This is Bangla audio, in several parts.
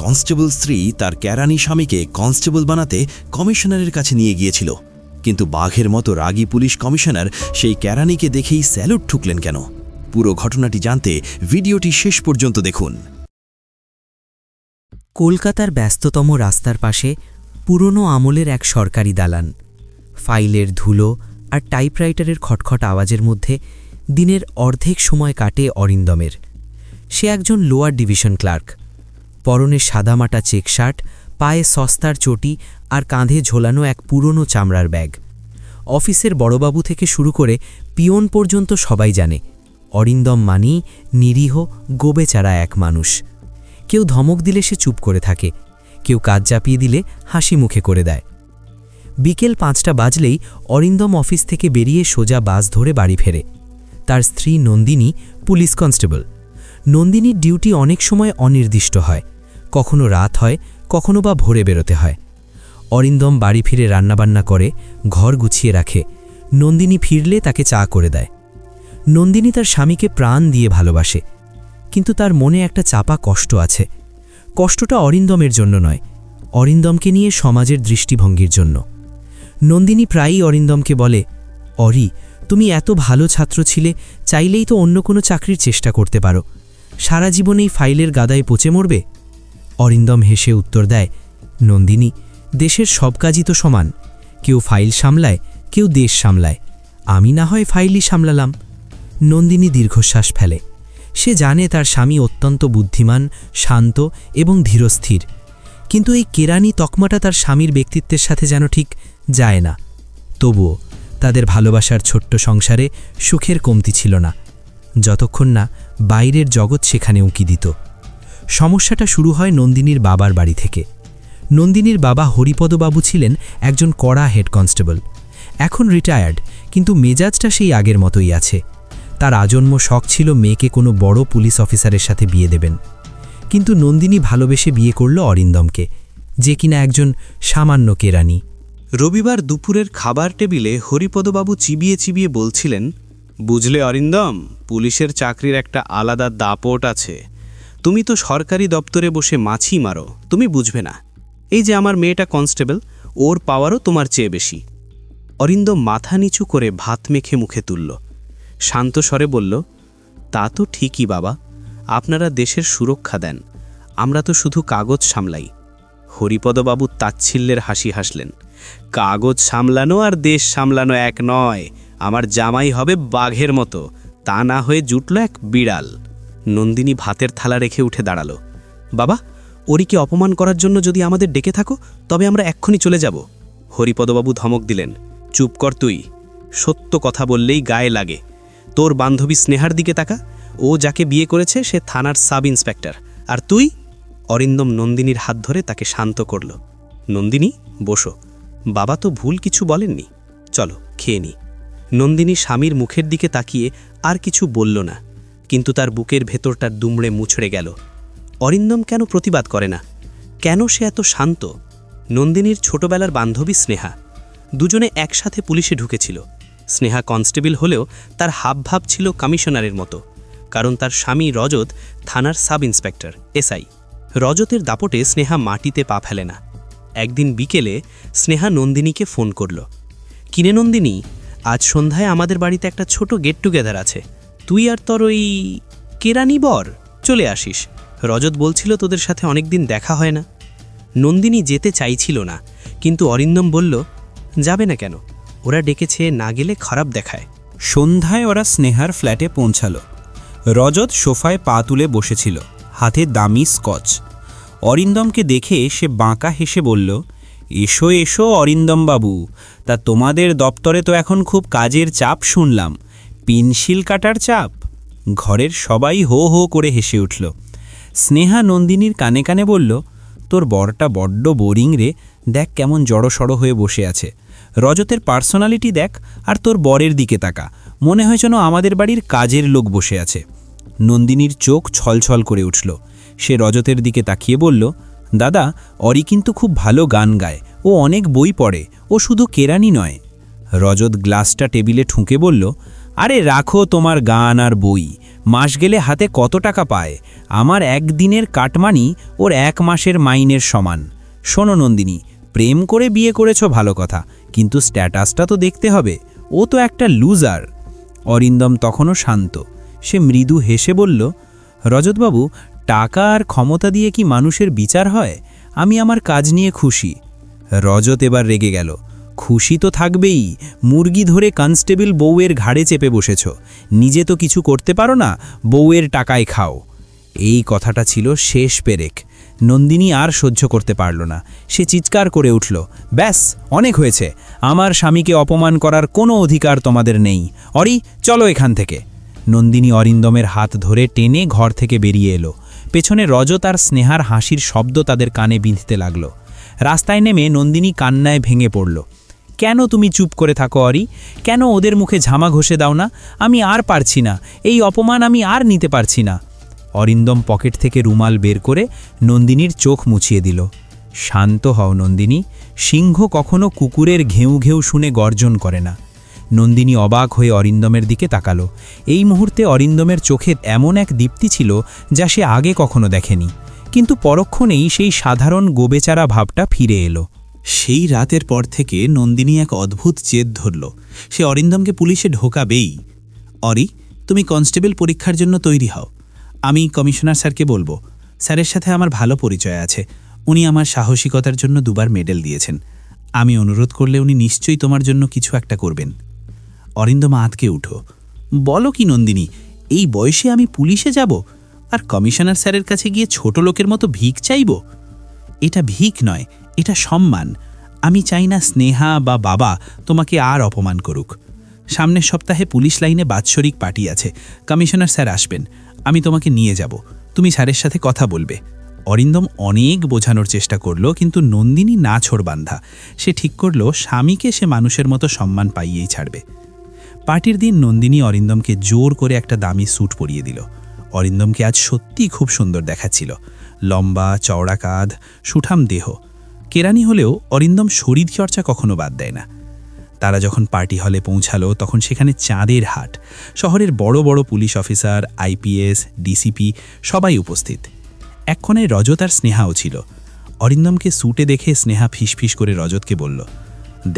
কনস্টেবল স্ত্রী তার কেরানি স্বামীকে কনস্টেবল বানাতে কমিশনারের কাছে নিয়ে গিয়েছিল, কিন্তু বাঘের মতো রাগী পুলিশ কমিশনার সেই কেরানিকে দেখেই স্যালুট ঠুকলেন কেন? পুরো ঘটনাটি জানতে ভিডিওটি শেষ পর্যন্ত দেখুন। কলকাতার ব্যস্ততম রাস্তার পাশে পুরনো আমলের এক সরকারি দালান। ফাইলের ধুলো আর টাইপরাইটারের খটখট আওয়াজের মধ্যে দিনের অর্ধেক সময় কাটে অরিন্দমের। সে একজন লোয়ার ডিভিশন ক্লার্ক। পরনে সাদামাটা চেক শার্ট, পায়ে সস্তার চটি আর কাঁধে ঝোলানো এক পুরনো চামড়ার ব্যাগ। অফিসের বড়বাবু থেকে শুরু করে পিয়ন পর্যন্ত সবাই জানে অরিন্দম মানি নিরীহ গোবেচারা এক মানুষ। কেউ ধমক দিলে সে চুপ করে থাকে, কেউ কাজ চাপিয়ে দিলে হাসি মুখে করে দেয়। বিকেল 5টা বাজলেই অরিন্দম অফিস থেকে বেরিয়ে সোজা বাস ধরে বাড়ি ফেরে। তার স্ত্রী নন্দিনী পুলিশ কনস্টেবল। নন্দিনীর ডিউটি অনেক সময় অনির্দিষ্ট হয়, কখনো রাত হয়, কখনো বা ভোরে বেরোতে হয়। অরিন্দম বাড়ি ফিরে রান্নাবান্না করে, ঘর গুছিয়ে রাখে। নন্দিনী ফিরলে তাকে চা করে দেয়। নন্দিনী তার স্বামীকে প্রাণ দিয়ে ভালোবাসে, কিন্তু তার মনে একটা চাপা কষ্ট আছে। কষ্টটা অরিন্দমের জন্য নয়, অরিন্দমকে নিয়ে সমাজের দৃষ্টিভঙ্গির জন্য। নন্দিনী প্রায়ই অরিন্দমকে বলে, অরি, তুমি এত ভালো ছাত্র ছিলে, চাইলেই তো অন্য কোনো চাকরির চেষ্টা করতে পারো, সারা জীবনেই ফাইলের গাদায় পচে মরবে। অরিন্দম হেসে উত্তর দেয়, নন্দিনী, দেশের সব কাজই তো সমান। কেউ ফাইল সামলায়, কেউ দেশ সামলায়, আমি না হয় ফাইলই সামলালাম। নন্দিনী দীর্ঘশ্বাস ফেলে। সে জানে তার স্বামী অত্যন্ত বুদ্ধিমান, শান্ত এবং ধীরস্থির, কিন্তু এই কেরানি তকমাটা তার স্বামীর ব্যক্তিত্বের সাথে যেন ঠিক যায় না। তবুও তাদের ভালোবাসার ছোট্ট সংসারে সুখের কমতি ছিল না, যতক্ষণ না বাইরের জগৎ সেখানে উঁকি দিত। সমস্যাটা শুরু হয় নন্দিনীর বাবার বাড়ি থেকে। নন্দিনীর বাবা হরিপদবাবু ছিলেন একজন কড়া হেড কনস্টেবল। এখন রিটায়ার্ড, কিন্তু মেজাজটা সেই আগের মতোই আছে। তার আজন্ম শখ ছিল মেয়েকে কোনো বড় পুলিশ অফিসারের সাথে বিয়ে দেবেন। কিন্তু নন্দিনী ভালোবেসে বিয়ে করল অরিন্দমকে, যে কিনা একজন সামান্য কেরানি। রবিবার দুপুরের খাবার টেবিলে হরিপদবাবু চিবিয়ে চিবিয়ে বলছিলেন, বুঝলে অরিন্দম, পুলিশের চাকরির একটা আলাদা দাপট আছে। তুমি তো সরকারি দপ্তরে বসে মাছি মারো, তুমি বুঝবে না। এই যে আমার মেয়েটা কনস্টেবল, ওর পাওয়ারও তোমার চেয়ে বেশি। অরিন্দম মাথা নিচু করে ভাত মেখে মুখে তুলল। শান্ত স্বরে বলল, তা তো ঠিকই বাবা, আপনারা দেশের সুরক্ষা দেন, আমরা তো শুধু কাগজ সামলাই। হরিপদবাবু তাচ্ছিল্যের হাসি হাসলেন। কাগজ সামলানো আর দেশ সামলানো এক নয়। আমার জামাই হবে বাঘের মতো, তা না হয়ে জুটল এক বিড়াল। নন্দিনী ভাতের থালা রেখে উঠে দাঁড়ালো। বাবা, ওরিকে অপমান করার জন্য যদি আমাদের ডেকে থাকো, তবে আমরা এক্ষুনি চলে যাব। হরিপদবাবু ধমক দিলেন, চুপ কর তুই, সত্য কথা বললেই গায়ে লাগে। তোর বান্ধবী স্নেহার দিকে তাকা, ও যাকে বিয়ে করেছে সে থানার সাব ইন্সপেক্টর, আর তুই। অরিন্দম নন্দিনীর হাত ধরে তাকে শান্ত করল। নন্দিনী, বসো, বাবা তো ভুল কিছু বলেননি, চলো খেয়ে নি। নন্দিনী স্বামীর মুখের দিকে তাকিয়ে আর কিছু বলল না, কিন্তু তার বুকের ভেতরটা দুমড়ে মুছড়ে গেল। অরিন্দম কেন প্রতিবাদ করে না? কেন সে এত শান্ত? নন্দিনীর ছোটবেলার বান্ধবী স্নেহা, দুজনে একসাথে পুলিশে ঢুকেছিল। স্নেহা কনস্টেবল হলেও তার হাবভাব ছিল কমিশনারের মতো, কারণ তার স্বামী রজত থানার সাব ইন্সপেক্টর, এসআই। রজতের দাপটে স্নেহা মাটিতে পা ফেলে না। একদিন বিকেলে স্নেহা নন্দিনীকে ফোন করল। কিনে নন্দিনী, আজ সন্ধ্যায় আমাদের বাড়িতে একটা ছোট গেট টুগেদার আছে, তুই আর তোর ওই কেরানি বর চলে আসিস। রজত বলছিল তোদের সাথে অনেকদিন দেখা হয় না। নন্দিনী যেতে চাইছিল না, কিন্তু অরিন্দম বলল, যাবে না কেন? ওরা ডেকেছে, না গেলে খারাপ দেখায়। সন্ধ্যায় ওরা স্নেহার ফ্ল্যাটে পৌঁছাল। রজত সোফায় পা তুলে বসেছিল, হাতে দামি স্কচ। অরিন্দমকে দেখে সে বাঁকা হেসে বলল, এসো এসো অরিন্দম বাবু, তা তোমাদের দপ্তরে তো এখন খুব কাজের চাপ শুনলাম, পেন্সিল কাটার চাপ। ঘরের সবাই হো হো করে হেসে উঠল। স্নেহা নন্দিনীর কানে কানে বলল, তোর বরটা বড্ড বোরিং রে, দেখ কেমন জড়সড় হয়ে বসে আছে। রজতের পার্সোনালিটি দেখ, আর তোর বরের দিকে তাকা, মনে হয় যেন আমাদের বাড়ির কাজের লোক বসে আছে। নন্দিনীর চোখ ছলছল করে উঠল। সে রজতের দিকে তাকিয়ে বলল, দাদা, অরি কিন্তু খুব ভালো গান গায়, ও অনেক বই পড়ে, ও শুধু কেরানি নয়। রজত গ্লাসটা টেবিলে ঠুঁকে বলল, আরে রাখো তোমার গান আর বই, মাস গেলে হাতে কত টাকা পায়? আমার একদিনের কাটমানি ওর 1 মাসের মাইনের সমান। শোনো নন্দিনী, প্রেম করে বিয়ে করেছো ভালো কথা, কিন্তু স্ট্যাটাসটা তো দেখতে হবে। ও তো একটা লুজার। অরিন্দম তখনও শান্ত। সে মৃদু হেসে বলল, রজতবাবু, টাকা আর ক্ষমতা দিয়ে কি মানুষের বিচার হয়? আমি আমার কাজ নিয়ে খুশি। রজত এবার রেগে গেল। খুশি তো থাকবেই, মুরগি ধরে কনস্টেবল বউয়ের ঘাড়ে চেপে বসেছ, নিজে তো কিছু করতে পারো না, বউয়ের টাকায় খাও। এই কথাটা ছিল শেষ পেরেক। নন্দিনী আর সহ্য করতে পারল না। সে চিৎকার করে উঠল, ব্যাস, অনেক হয়েছে। আমার স্বামীকে অপমান করার কোনো অধিকার তোমাদের নেই। অরি, চলো এখান থেকে। নন্দিনী অরিন্দমের হাত ধরে টেনে ঘর থেকে বেরিয়ে এলো। পেছনে রজত আর স্নেহার হাসির শব্দ তাদের কানে বিঁধতে লাগল। রাস্তায় নেমে নন্দিনী কান্নায় ভেঙে পড়ল। কেন তুমি চুপ করে থাকো অরি? কেন ওদের মুখে ঝামা ঘষে দাও না? আমি আর পারছি না, এই অপমান আমি আর নিতে পারছি না। অরিন্দম পকেট থেকে রুমাল বের করে নন্দিনীর চোখ মুছিয়ে দিল। শান্ত হও নন্দিনী, সিংহ কখনো কুকুরের ঘেউ ঘেউ শুনে গর্জন করে না। নন্দিনী অবাক হয়ে অরিন্দমের দিকে তাকালো। এই মুহূর্তে অরিন্দমের চোখে এমন এক দীপ্তি ছিল যা সে আগে কখনো দেখেনি, কিন্তু পরক্ষণেই সেই সাধারণ গোবেচারা ভাবটা ফিরে এলো। সেই রাতের পর থেকে নন্দিনী এক অদ্ভুত জেদ ধরল। সে অরিন্দমকে পুলিশে ঢোকাবেই। অরি, তুমি কনস্টেবল পরীক্ষার জন্য তৈরি হও। আমি কমিশনার স্যারকে বলবো। স্যারের সাথে আমার ভালো পরিচয় আছে। উনি আমার সাহসিকতার জন্য 2 বার মেডেল দিয়েছেন। আমি অনুরোধ করলে উনি নিশ্চয়ই তোমার জন্য কিছু একটা করবেন। অরিন্দম আঁতকে উঠো। বলো কি নন্দিনী, এই বয়সে আমি পুলিশে যাব আর কমিশনার স্যারের কাছে গিয়ে ছোট লোকের মতো ভিক চাইব? এটা ভিক নয়, এটা সম্মান। আমি চাই না স্নেহা বা বাবা তোমাকে আর অপমান করুক। সামনের সপ্তাহে পুলিশ লাইনে বাৎসরিক পার্টি আছে, কমিশনার স্যার আসবেন। আমি তোমাকে নিয়ে যাব, তুমি স্যারের সাথে কথা বলবে। অরিন্দম অনেক বোঝানোর চেষ্টা করলো, কিন্তু নন্দিনী না ছোড় বান্ধা। সে ঠিক করলো স্বামীকে সে মানুষের মতো সম্মান পাইয়েই ছাড়বে। পার্টির দিন নন্দিনী অরিন্দমকে জোর করে একটা দামি স্যুট পরিয়ে দিল। অরিন্দমকে আজ সত্যিই খুব সুন্দর দেখাচ্ছিল। লম্বা চওড়া কাঁধ, সুঠাম দেহ। কেরানি হলেও অরিন্দম শরীরচর্চা কখনো বাদ দেয় না। তারা যখন পার্টি হলে পৌঁছালো তখন সেখানে চাঁদের হাট। শহরের বড় বড় পুলিশ অফিসার, আইপিএস, ডিসিপি সবাই উপস্থিত। এক্ষণে রজত আর স্নেহাও ছিল। অরিন্দমকে স্যুটে দেখে স্নেহা ফিসফিস করে রজতকে বলল,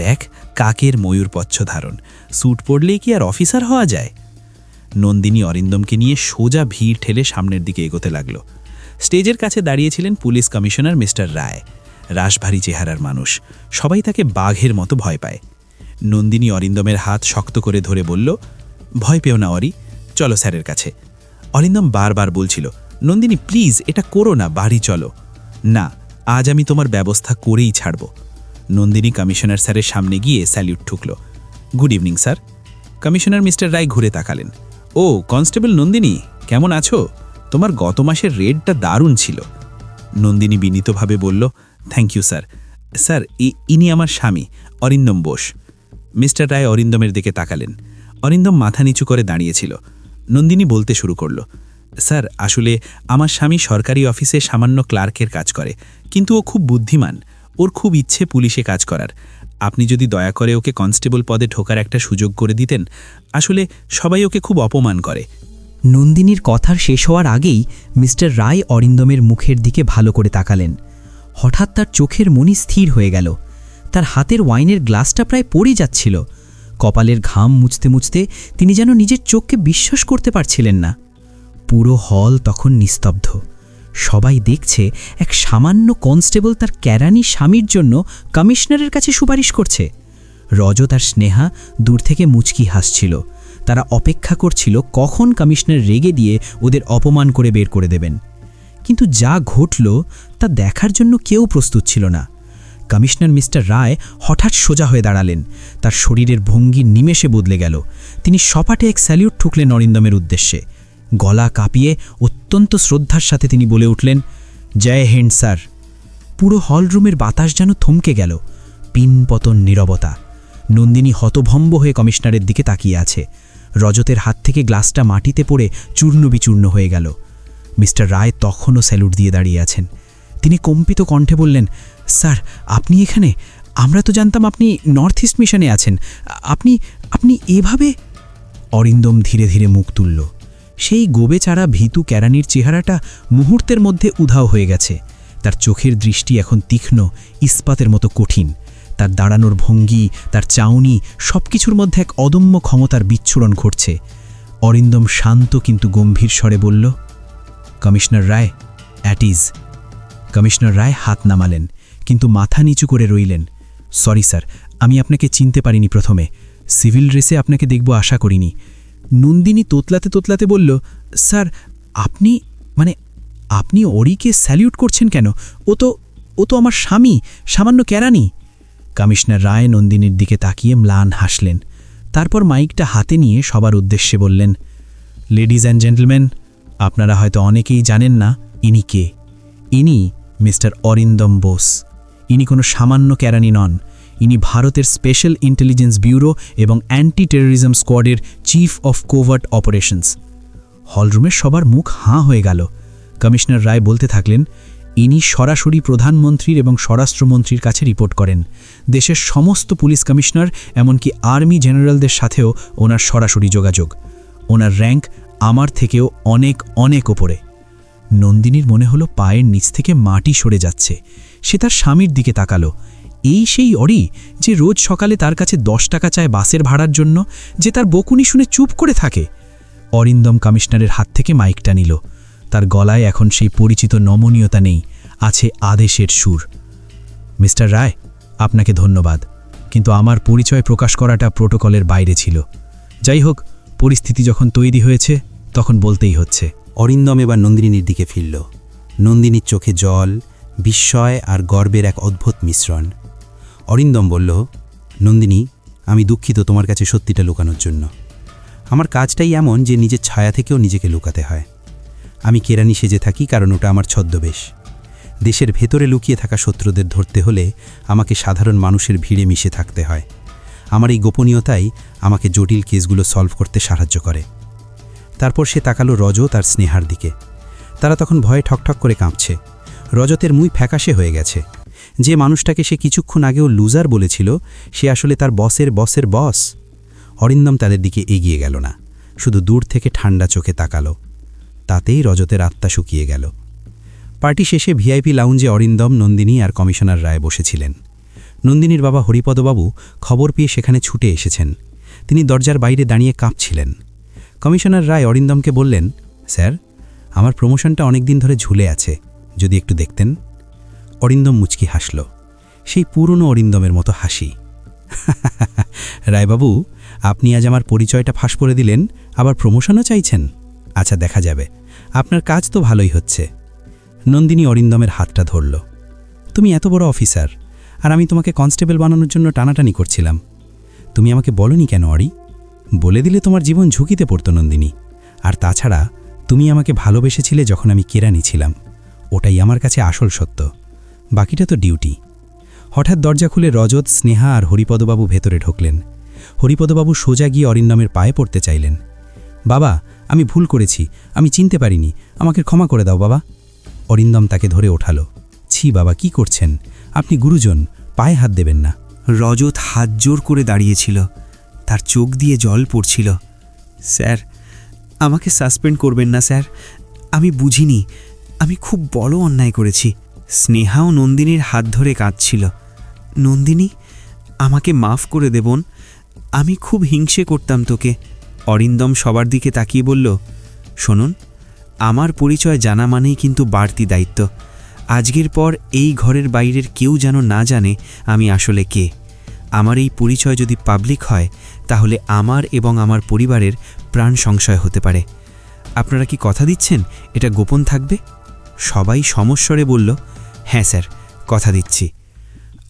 দেখ, কাকের ময়ূরপচ্ছ ধারণ, স্যুট পরলেই কি আর অফিসার হওয়া যায়? নন্দিনী অরিন্দমকে নিয়ে সোজা ভিড় ঠেলে সামনের দিকে এগোতে লাগল। স্টেজের কাছে দাঁড়িয়েছিলেন পুলিশ কমিশনার মিস্টার রায়। রাশভারী চেহারার মানুষ, সবাই তাকে বাঘের মতো ভয় পায়। নন্দিনী অরিন্দমের হাত শক্ত করে ধরে বলল, ভয় পেও না অরি, চলো স্যারের কাছে। অরিন্দম বারবার বলছিল, নন্দিনী প্লিজ, এটা করো না, বাড়ি চলো। না, আজ আমি তোমার ব্যবস্থা করেই ছাড়ব। নন্দিনী কমিশনার স্যারের সামনে গিয়ে স্যালিউট ঠুকল। Good evening sir. Commissioner mister Ray ঘুরে তাকালেন। ও কনস্টেবল নন্দিনী, কেমন আছো? তোমার গত মাসের রেডটা দারুণ ছিল। নন্দিনী বিনীতভাবে বলল, থ্যাংক ইউ স্যার। স্যার, ইনি আমার স্বামী অরিন্দম বোস। মিস্টার রায় অরিন্দমের দিকে তাকালেন। অরিন্দম মাথা নিচু করে দাঁড়িয়েছিল। নন্দিনী বলতে শুরু করল, স্যার, আসলে আমার স্বামী সরকারি অফিসে সামান্য ক্লার্কের কাজ করে, কিন্তু ও খুব বুদ্ধিমান। ওর খুব ইচ্ছে পুলিশে কাজ করার। আপনি যদি দয়া করে ওকে কনস্টেবল পদে ঢোকার একটা সুযোগ করে দিতেন। আসলে সবাই ওকে খুব অপমান করে। নন্দিনীর কথার শেষ হওয়ার আগেই মিস্টার রায় অরিন্দমের মুখের দিকে ভালো করে তাকালেন। হঠাৎ তার চোখের মনি স্থির হয়ে গেল। তার হাতের ওয়াইনের গ্লাসটা প্রায় পড়ে যাচ্ছিল। কপালের ঘাম মুছতে মুছতে তিনি যেন নিজের চোখকে বিশ্বাস করতে পারছিলেন না। পুরো হল তখন নিস্তব্ধ। সবাই দেখছে এক সামান্য কনস্টেবল তার কেরানি স্বামীর জন্য কমিশনারের কাছে সুপারিশ করছে। রজত আর স্নেহা দূর থেকে মুচকি হাসছিল। তারা অপেক্ষা করছিল কখন কমিশনার রেগে দিয়ে ওদের অপমান করে বের করে দেবেন। কিন্তু যা ঘটল তা দেখার জন্য কেউ প্রস্তুত ছিল না। কমিশনার মিস্টার রায় হঠাৎ সোজা হয়ে দাঁড়ালেন। তার শরীরের ভঙ্গি নিমেষে বদলে গেল। তিনি সপাটে এক স্যালিউট ঠুকলেন অরিন্দমের উদ্দেশ্যে। গলা কাঁপিয়ে অত্যন্ত শ্রদ্ধার সাথে তিনি বলে উঠলেন, জয় হিন্দ স্যার। পুরো হলরুমের বাতাস যেন থমকে গেল। পিনপতন নীরবতা। নন্দিনী হতভম্ব হয়ে কমিশনারের দিকে তাকিয়ে আছে। রজতের হাত থেকে গ্লাসটা মাটিতে পড়ে চূর্ণ বিচূর্ণ হয়ে গেল। মিস্টার রায় তখনও স্যালুট দিয়ে দাঁড়িয়ে আছেন। তিনি কম্পিত কণ্ঠে বললেন, স্যার, আপনি এখানে? আমরা তো জানতাম আপনি নর্থ ইস্ট মিশনে আছেন। আপনি এভাবে? অরিন্দম ধীরে ধীরে মুখ তুলল। সেই গোবেচারা ভীতু কেরানির চেহারাটা মুহূর্তের মধ্যে উধাও হয়ে গেছে। তার চোখের দৃষ্টি এখন তীক্ষ্ণ, ইস্পাতের মতো কঠিন। তার দাঁড়ানোর ভঙ্গি, তার চাউনি, সবকিছুর মধ্যে এক অদম্য ক্ষমতার বিচ্ছুরণ ঘটছে। অরিন্দম শান্ত কিন্তু গম্ভীর স্বরে বলল, commissioner Ray, at ease. Commissioner Ray হাত নামালেন, কিন্তু মাথা নিচু করে রইলেন। সরি স্যার, আমি আপনাকে চিনতে পারিনি প্রথমে। সিভিল ড্রেসে আপনাকে দেখব আশা করিনি। নন্দিনী তোতলাতে তোতলাতে বলল, স্যার আপনি অরিকে স্যালিউট করছেন কেন? ও তো আমার স্বামী, সামান্য কেরানি। কমিশনার রায় নন্দিনীর দিকে তাকিয়ে ম্লান হাসলেন। তারপর মাইকটা হাতে নিয়ে সবার উদ্দেশ্যে বললেন, লেডিজ অ্যান্ড জেন্টলম্যান, আপনারা হয়তো অনেকেই জানেন না ইনি কে। ইনি মিস্টার অরিন্দম বোস। ইনি কোনো সামান্য কেরানি নন। ইনি ভারতের স্পেশাল ইন্টেলিজেন্স ব্যুরো এবং অ্যান্টি টেররিজম স্কোয়াডের চিফ অফ কোভার্ট অপারেশনস। হলরুমের সবার মুখ হাঁ হয়ে গেল। কমিশনার রায় বলতে থাকলেন, ইনি সরাসরি প্রধানমন্ত্রীর এবং স্বরাষ্ট্রমন্ত্রীর কাছে রিপোর্ট করেন। দেশের সমস্ত পুলিশ কমিশনার, এমনকি আর্মি জেনারেলদের সাথেও ওনার সরাসরি যোগাযোগ। ওনার র্যাঙ্ক আমার থেকেও অনেক অনেক ওপরে। নন্দিনীর মনে হলো পায়ের নিচ থেকে মাটি সরে যাচ্ছে। সে তার স্বামীর দিকে তাকালো। এই সেই অরি যে রোজ সকালে তার কাছে 10 টাকা চায় বাসের ভাড়ার জন্য, যে তার বকুনি শুনে চুপ করে থাকে। অরিন্দম কমিশনারের হাত থেকে মাইকটা নিল। তার গলায় এখন সেই পরিচিত নমনীয়তা নেই, আছে আদেশের সুর। মিস্টার রায়, আপনাকে ধন্যবাদ, কিন্তু আমার পরিচয় প্রকাশ করাটা প্রোটোকলের বাইরে ছিল। যাই হোক, পরিস্থিতি যখন তৈরি হয়েছে তখন বলতেই হচ্ছে। অরিন্দম এবার নন্দিনীর দিকে ফিরল। নন্দিনীর চোখে জল, বিস্ময় আর গর্বের এক অদ্ভুত মিশ্রণ। অরিন্দম বলল, নন্দিনী, আমি দুঃখিত তোমার কাছে সত্যিটা লুকানোর জন্য। আমার কাজটাই এমন যে নিজের ছায়া থেকেও নিজেকে লুকাতে হয়। আমি কেরানি সেজে থাকি কারণ ওটা আমার ছদ্মবেশ। দেশের ভেতরে লুকিয়ে থাকা শত্রুদের ধরতে হলে আমাকে সাধারণ মানুষের ভিড়ে মিশে থাকতে হয়। আমার এই গোপনীয়তাই আমাকে জটিল কেসগুলো সলভ করতে সাহায্য করে। তারপর সে তাকালো রজত আর স্নেহার দিকে। তারা তখন ভয়ে ঠকঠক করে কাঁপছে। রজতের মুখ ফ্যাকাশে হয়ে গেছে। যে মানুষটাকে সে কিছুক্ষণ আগেও লুজার বলেছিল, সে আসলে তার বসের বসের বস। অরিন্দম তাদের দিকে এগিয়ে গেল না, শুধু দূর থেকে ঠান্ডা চোখে তাকালো। তাতেই রজতের আত্মা শুকিয়ে গেল। পার্টি শেষে ভিআইপি লাউঞ্জে অরিন্দম, নন্দিনী আর কমিশনার রায় বসেছিলেন। নন্দিনীর বাবা হরিপদবাবু খবর পেয়ে সেখানে ছুটে এসেছেন। তিনি দরজার বাইরে দাঁড়িয়ে কাঁপছিলেন। কমিশনার রায় অরিন্দমকে বললেন, স্যার, আমার প্রমোশনটা অনেক দিন ধরে ঝুলে আছে, যদি একটু দেখতেন। অরিন্দম মুচকি হাসল, সেই পুরনো অরিন্দমের মতো হাসি। রায়বাবু, আপনি আজ আমার পরিচয়টা ফাঁস করে দিলেন, আবার প্রমোশনও চাইছেন? আচ্ছা, দেখা যাবে। আপনার কাজ তো ভালোই হচ্ছে। নন্দিনী অরিন্দমের হাতটা ধরল। তুমি এত বড় অফিসার, আর আমি তোমাকে কনস্টেবল বানানোর জন্য টানাটানি করছিলাম। তুমি আমাকে বলনি কেন অরি? বলে দিলে তোমার জীবন ঝুঁকিতে পড়তো নন্দিনী। আর তাছাড়া তুমি আমাকে ভালোবেসেছিলে যখন আমি কেরানি ছিলাম। ওটাই আমার কাছে আসল সত্য, বাকিটা তো ডিউটি। হঠাৎ দরজা খুলে রজত, স্নেহা আর হরিপদবাবু ভেতরে ঢুকলেন। হরিপদবাবু সোজা গিয়ে অরিন্দমের পায়ে পড়তে চাইলেন। বাবা, আমি ভুল করেছি, আমি চিনতে পারিনি, আমাকে ক্ষমা করে দাও বাবা। অরিন্দম তাকে ধরে ওঠালো। ছি বাবা, কি করছেন? আপনি গুরুজন, পায়ে হাত দেবেন না। রজত হাত জোর করে দাঁড়িয়েছিল, তার চোখ দিয়ে জল পড়ছিল। স্যার, আমাকে সাসপেন্ড করবেন না স্যার, আমি বুঝিনি, আমি খুব বড় অন্যায় করেছি। স্নেহা ও নন্দিনীর হাত ধরে কাঁদছিল। নন্দিনী, আমাকে মাফ করে দেবন, আমি খুব হিংসে করতাম তোকে। অরিন্দম সবার দিকে তাকিয়ে বলল, শুনুন, আমার পরিচয় জানা মানেই কিন্তু বাড়তি দায়িত্ব। আজকের পর এই ঘরের বাইরের কেউ যেন না জানে আমি আসলে কে। আমার এই পরিচয় যদি পাবলিক হয় তাহলে আমার এবং আমার পরিবারের প্রাণ সংশয় হতে পারে। আপনারা কি কথা দিচ্ছেন এটা গোপন থাকবে? সবাই সমস্বরে বলল, হ্যাঁ স্যার, কথা দিচ্ছি।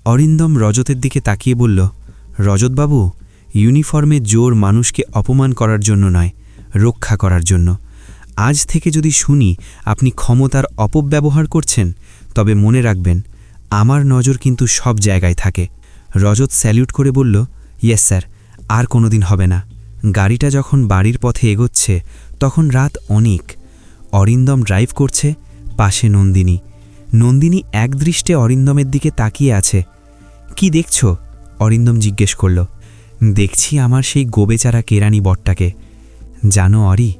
অরিন্দম রজতের দিকে তাকিয়ে বলল, রজতবাবু, ইউনিফর্মের জোর মানুষকে অপমান করার জন্য নয়, রক্ষা করার জন্য। আজ থেকে যদি শুনি আপনি ক্ষমতার অপব্যবহার করছেন, তবে মনে রাখবেন আমার নজর কিন্তু সব জায়গায় থাকে। রজত স্যালিউট করে বলল, ইয়েস স্যার, আর কোনোদিন হবে না। গাড়িটা যখন বাড়ির পথে এগোচ্ছে তখন রাত অনেক। অরিন্দম ড্রাইভ করছে, পাশে নন্দিনী। নন্দিনী একদৃষ্টে অরিন্দমের দিকে তাকিয়ে আছে। কি দেখছ? অরিন্দম জিজ্ঞেস করল। দেখছি আমার সেই গোবেচারা কেরানি বটটাকে। জানো অরি,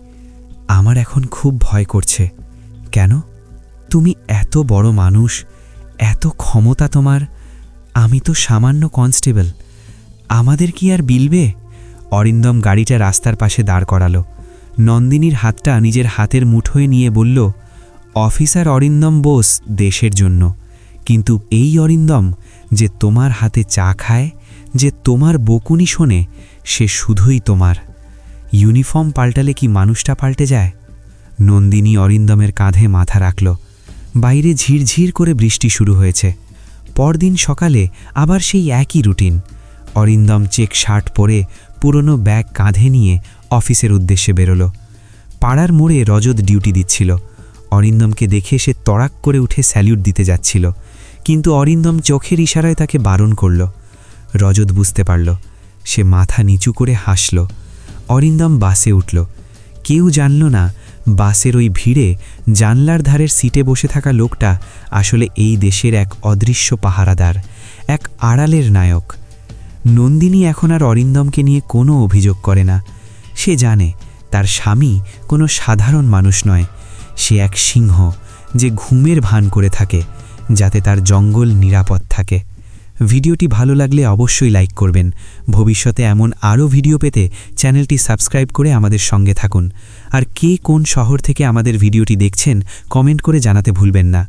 আমার এখন খুব ভয় করছে। কেন? তুমি এত বড় মানুষ, এত ক্ষমতা তোমার, আমি তো সামান্য কনস্টেবল, আমাদের কি আর বিলবে? অরিন্দম গাড়িটা রাস্তার পাশে দাঁড় করালো। নন্দিনীর হাতটা নিজের হাতের মুঠোয় নিয়ে বলল, অফিসার অরিন্দম বোস দেশের জন্য, কিন্তু এই অরিন্দম যে তোমার হাতে চা খায়, যে তোমার বকুনি শোনে, সে শুধুই তোমার। ইউনিফর্ম পাল্টালে কি মানুষটা পাল্টে যায়? নন্দিনী অরিন্দমের কাঁধে মাথা রাখল। বাইরে ঝিরঝির করে বৃষ্টি শুরু হয়েছে। পরদিন সকালে আবার সেই একই রুটিন। অরিন্দম চেক শার্ট পরে পুরনো ব্যাগ কাঁধে নিয়ে অফিসের উদ্দেশ্যে বেরোল। পাড়ার মোড়ে রজত ডিউটি দিচ্ছিল। অরিন্দমকে দেখে সে তড়াক করে উঠে স্যালিউট দিতে যাচ্ছিল, কিন্তু অরিন্দম চোখের ইশারায় তাকে বারণ করল। রজত বুঝতে পারল। সে মাথা নিচু করে হাসল। অরিন্দম বাসে উঠল। কেউ জানল না বাসের ওই ভিড়ে জানলার ধারের সিটে বসে থাকা লোকটা আসলে এই দেশের এক অদৃশ্য পাহারাদার, এক আড়ালের নায়ক। নন্দিনী এখন আর অরিন্দমকে নিয়ে কোনো অভিযোগ করে না। সে জানে তার স্বামী কোনো সাধারণ মানুষ নয়, সে এক সিংহ যে ঘুমের ভান করে থাকে যাতে তার জঙ্গল নিরাপদ থাকে। ভিডিওটি ভালো লাগলে অবশ্যই লাইক করবেন। ভবিষ্যতে এমন আরও ভিডিও পেতে চ্যানেলটি সাবস্ক্রাইব করে আমাদের সঙ্গে থাকুন। আর কে কোন শহর থেকে আমাদের ভিডিওটি দেখছেন কমেন্ট করে জানাতে ভুলবেন না।